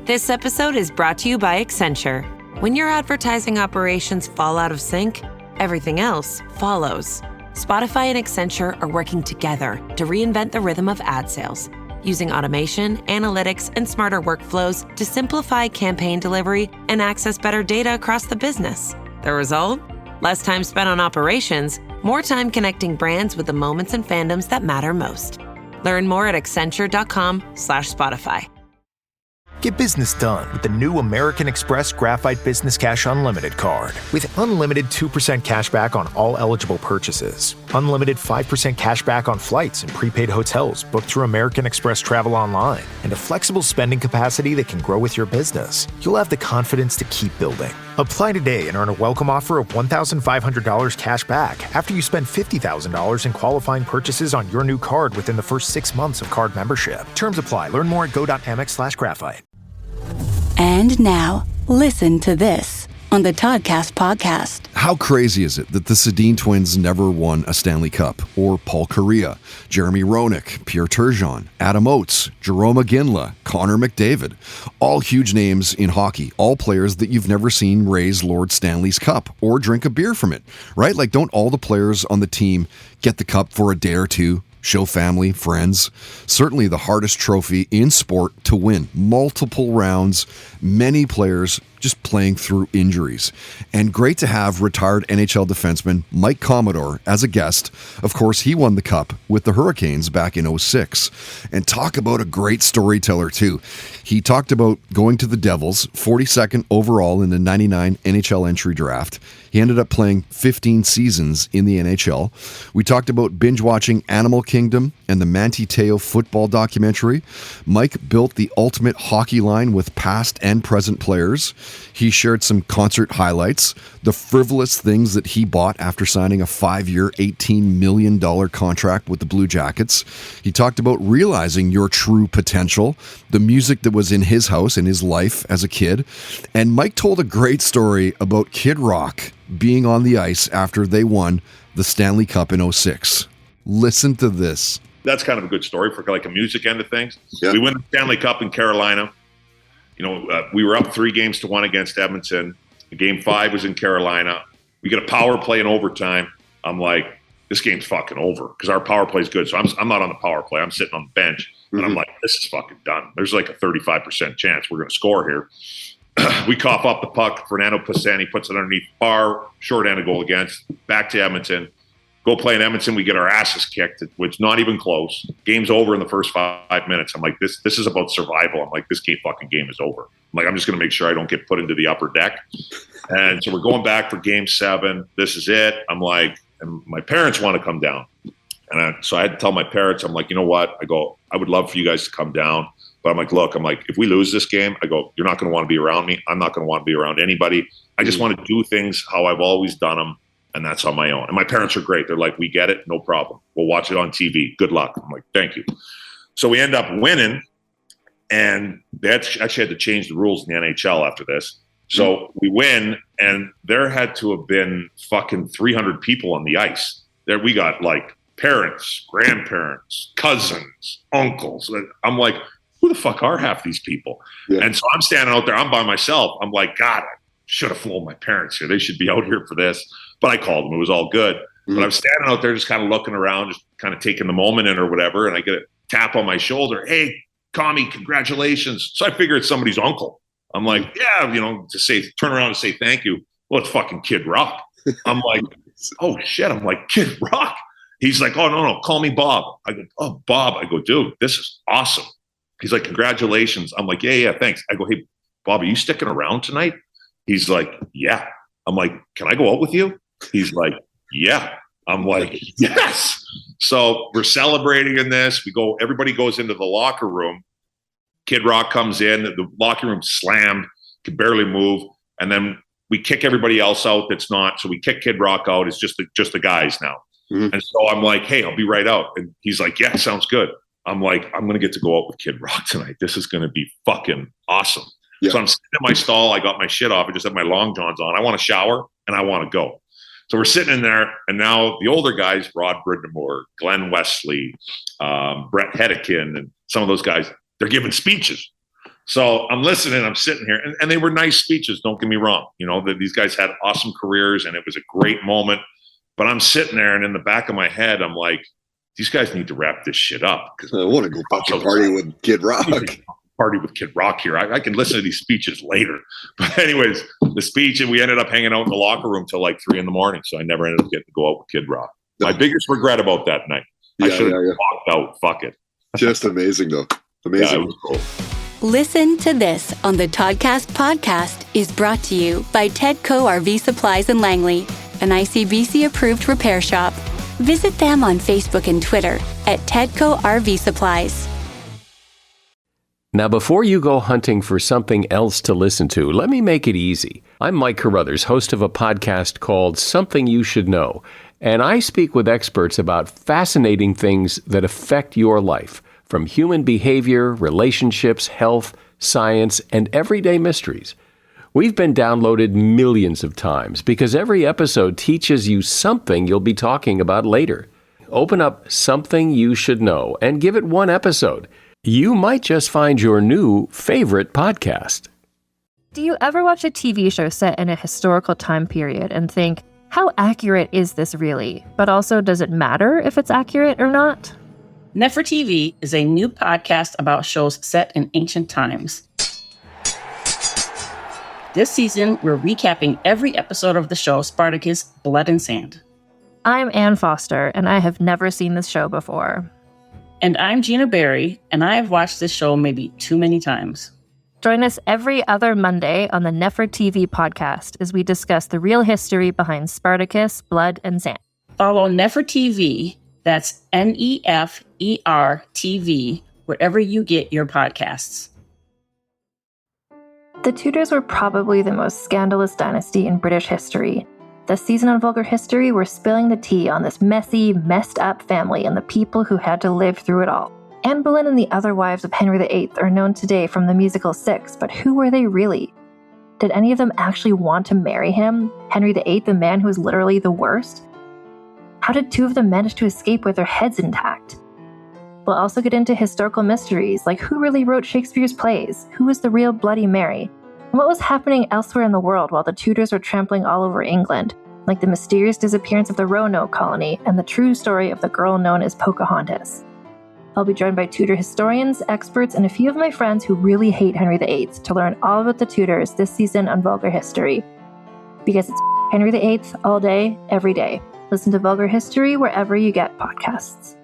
This episode is brought to you by Accenture. When your advertising operations fall out of sync, everything else follows. Spotify and Accenture are working together to reinvent the rhythm of ad sales, using automation, analytics, and smarter workflows to simplify campaign delivery and access better data across the business. The result? Less time spent on operations, more time connecting brands with the moments and fandoms that matter most. Learn more at accenture.com/Spotify. Get business done with the new American Express Graphite Business Cash Unlimited card. With unlimited 2% cash back on all eligible purchases, unlimited 5% cash back on flights and prepaid hotels booked through American Express Travel Online, and a flexible spending capacity that can grow with your business, you'll have the confidence to keep building. Apply today and earn a welcome offer of $1,500 cash back after you spend $50,000 in qualifying purchases on your new card within the first 6 months of card membership. Terms apply. Learn more at go.amex/graphite. And now, listen to this on the Toddcast podcast. How crazy is it that the Sedin twins never won a Stanley Cup? Or Paul Kariya, Jeremy Roenick, Pierre Turgeon, Adam Oates, Jerome Iginla, Connor McDavid. All huge names in hockey. All players that you've never seen raise Lord Stanley's Cup or drink a beer from it, right? Like, don't all the players on the team get the cup for a day or two? Show family, friends. Certainly the hardest trophy in sport to win. Multiple rounds, many players just playing through injuries. And great to have retired NHL defenseman Mike Commodore as a guest. Of course, he won the cup with the Hurricanes back in 2006. And talk about a great storyteller, too. He talked about going to the Devils, 42nd overall in the 99 NHL entry draft. He ended up playing 15 seasons in the NHL. We talked about binge-watching Animal Kingdom and the Manti Te'o football documentary. Mike built the ultimate hockey line with past and present players. He shared some concert highlights, the frivolous things that he bought after signing a 5-year, $18 million contract with the Blue Jackets. He talked about realizing your true potential, the music that was in his house in his life as a kid. And Mike told a great story about Kid Rock being on the ice after they won the Stanley Cup in 2006. Listen to this. That's kind of a good story for like a music end of things. Yeah. We win the Stanley Cup in Carolina. You know, we were up 3-1 against Edmonton. Game 5 was in Carolina. We get a power play in overtime. I'm like, this game's fucking over because our power play is good. So I'm not on the power play. I'm sitting on the bench, and I'm like, this is fucking done. There's like a 35% chance we're going to score here. We cough up the puck. Fernando Pisani puts it underneath the bar. Short end of goal against. Back to Edmonton. Go play in Edmonton. We get our asses kicked, which not even close. Game's over in the first 5 minutes. I'm like, this is about survival. I'm like, this fucking game is over. I'm like, I'm just going to make sure I don't get put into the upper deck. And so we're going back for game 7. This is it. I'm like, and my parents want to come down. And so I had to tell my parents, I'm like, you know what? I go, I would love for you guys to come down. But I'm like, look, if we lose this game, I go, you're not going to want to be around me. I'm not going to want to be around anybody. I just want to do things how I've always done them. And that's on my own. And my parents are great. They're like, we get it. No problem. We'll watch it on TV. Good luck. I'm like, thank you. So we end up winning. And they actually had to change the rules in the NHL after this. So we win. And there had to have been fucking 300 people on the ice. There we got like parents, grandparents, cousins, uncles. I'm like, who the fuck are half these people? Yeah. And so I'm standing out there. I'm by myself. I'm like, God, I should have flown my parents here. They should be out here for this. But I called them. It was all good. Mm-hmm. But I'm standing out there just kind of looking around, just kind of taking the moment in or whatever. And I get a tap on my shoulder. Hey, Commie, congratulations. So I figure it's somebody's uncle. I'm like, yeah, turn around and say thank you. Well, it's fucking Kid Rock. I'm like, oh, shit. I'm like, Kid Rock? He's like, oh, no, call me Bob. I go, oh, Bob. I go, dude, this is awesome. He's like, congratulations. I'm like, yeah, thanks. I go, hey, Bob, are you sticking around tonight? He's like, yeah. I'm like, can I go out with you? He's like, yeah. I'm like, yes. So we're celebrating in this. Everybody goes into the locker room. Kid Rock comes in. The locker room's slammed, can barely move. And then we kick everybody else out that's not. So we kick Kid Rock out. It's just the guys now. Mm-hmm. And so I'm like, hey, I'll be right out. And he's like, yeah, sounds good. I'm like, I'm going to get to go out with Kid Rock tonight. This is going to be fucking awesome. Yeah. So I'm sitting in my stall. I got my shit off. I just had my long johns on. I want to shower and I want to go. So we're sitting in there, and now the older guys, Rod Brindamore, Glenn Wesley, Brett Hedican, and some of those guys, they're giving speeches. So I'm listening, I'm sitting here, and they were nice speeches. Don't get me wrong. These guys had awesome careers, and it was a great moment. But I'm sitting there, and in the back of my head, I'm like, these guys need to wrap this shit up. Because I want to go fucking party with Kid Rock. Party with Kid Rock here. I can listen to these speeches later. But anyways, the speech, and we ended up hanging out in the locker room till like 3 a.m. So I never ended up getting to go out with Kid Rock. My biggest regret about that night. I should have walked out. Fuck it. Just amazing, though. Amazing. Yeah, it was cool. Listen to This on the Toddcast podcast is brought to you by Tedco RV Supplies in Langley, an ICBC-approved repair shop. Visit them on Facebook and Twitter at Tedco RV Supplies. Now, before you go hunting for something else to listen to, let me make it easy. I'm Mike Carruthers, host of a podcast called Something You Should Know, and I speak with experts about fascinating things that affect your life, from human behavior, relationships, health, science, and everyday mysteries. We've been downloaded millions of times because every episode teaches you something you'll be talking about later. Open up Something You Should Know and give it one episode. You might just find your new favorite podcast. Do you ever watch a TV show set in a historical time period and think, how accurate is this really? But also, does it matter if it's accurate or not? Nefer TV is a new podcast about shows set in ancient times. This season, we're recapping every episode of the show Spartacus, Blood and Sand. I'm Ann Foster, and I have never seen this show before. And I'm Gina Berry, and I have watched this show maybe too many times. Join us every other Monday on the Nefer TV podcast as we discuss the real history behind Spartacus, Blood and Sand. Follow Nefer TV, that's Nefer TV, wherever you get your podcasts. The Tudors were probably the most scandalous dynasty in British history. This season on Vulgar History, we're spilling the tea on this messy, messed up family and the people who had to live through it all. Anne Boleyn and the other wives of Henry VIII are known today from the musical Six, but who were they really? Did any of them actually want to marry him? Henry VIII, the man who was literally the worst? How did two of them manage to escape with their heads intact? We'll also get into historical mysteries, like who really wrote Shakespeare's plays? Who was the real Bloody Mary? And what was happening elsewhere in the world while the Tudors were trampling all over England, like the mysterious disappearance of the Roanoke colony and the true story of the girl known as Pocahontas. I'll be joined by Tudor historians, experts, and a few of my friends who really hate Henry VIII to learn all about the Tudors this season on Vulgar History. Because it's Henry VIII all day, every day. Listen to Vulgar History wherever you get podcasts.